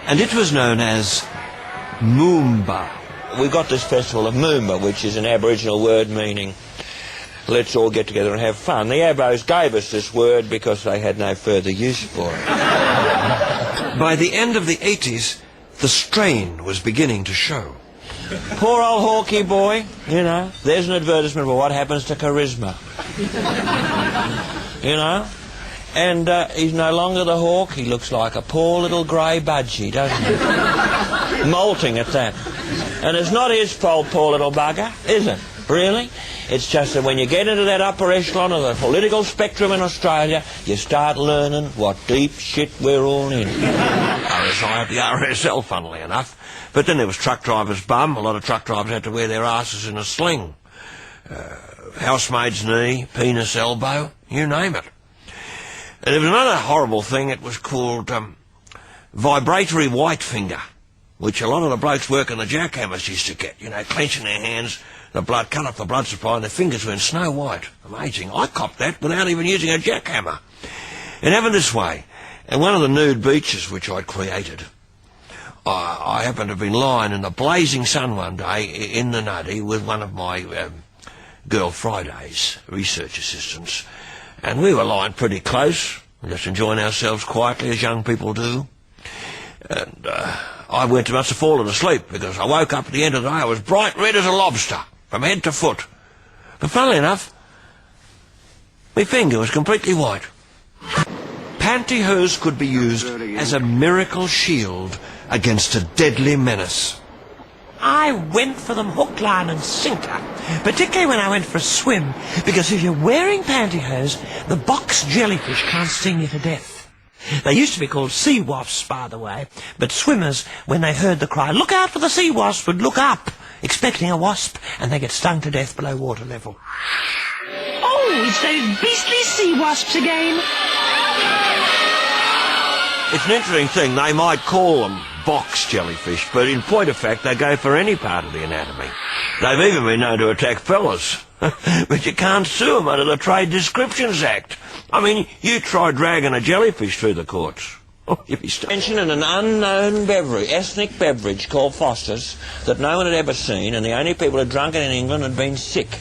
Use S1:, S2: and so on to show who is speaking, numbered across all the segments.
S1: and it was known as Moomba.
S2: We got this festival of Moomba, which is an Aboriginal word meaning let's all get together and have fun. The Abos gave us this word because they had no further use for it.
S1: By the end of the 80s, the strain was beginning to show.
S2: Poor old Hawkeye boy, you know, there's an advertisement for what happens to charisma. You know? And he's no longer the hawk, he looks like a poor little grey budgie, doesn't he? Moulting at that. And it's not his fault, poor little bugger, is it? Really? It's just that when you get into that upper echelon of the political spectrum in Australia, you start learning what deep shit we're all in.
S1: I was at the RSL, funnily enough. But then there was truck drivers' bum. A lot of truck drivers had to wear their asses in a sling. Housemaid's knee, penis elbow, you name it. And there was another horrible thing. It was called vibratory white finger, which a lot of the blokes working the jackhammers used to get, you know, clenching their hands, the blood, cut off the blood supply, and their fingers went snow white. Amazing. I copped that without even using a jackhammer. It happened this way. At one of the nude beaches which I'd created, I happened to have been lying in the blazing sun one day in the nutty with one of my Girl Fridays research assistants, and we were lying pretty close, just enjoying ourselves quietly as young people do. And I must have fallen asleep, because I woke up at the end of the day. I was bright red as a lobster, from head to foot. But funnily enough, my finger was completely white. Pantyhose could be used as a miracle shield against a deadly menace.
S3: I went for them hook, line and sinker, particularly when I went for a swim, because if you're wearing pantyhose, the box jellyfish can't sting you to death. They used to be called sea wasps, by the way, but swimmers, when they heard the cry, "Look out for the sea wasp," would look up, expecting a wasp, and they get stung to death below water level.
S4: Oh, it's those beastly sea wasps again.
S1: It's an interesting thing. They might call them box jellyfish, but in point of fact, they go for any part of the anatomy. They've even been known to attack fellas. But you can't sue them under the Trade Descriptions Act. I mean, you try dragging a jellyfish through the courts. Oh, you'd be
S2: Mention in an unknown beverage, ethnic beverage called Foster's, that no one had ever seen, and the only people who drunk it in England had been sick.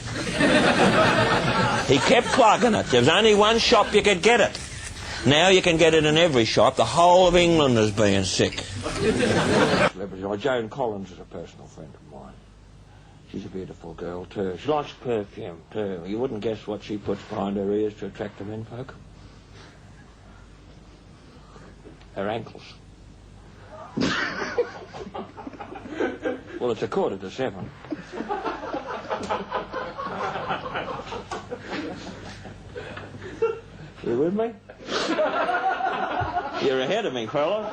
S2: He kept plugging it. There was only one shop you could get it. Now you can get it in every shop. The whole of England is being sick. Joan Collins is a personal friend of mine. She's a beautiful girl, too. She likes perfume, too. You wouldn't guess what she puts behind her ears to attract the menfolk. Her ankles. Well, it's 6:45. You with me? You're ahead of me, fella.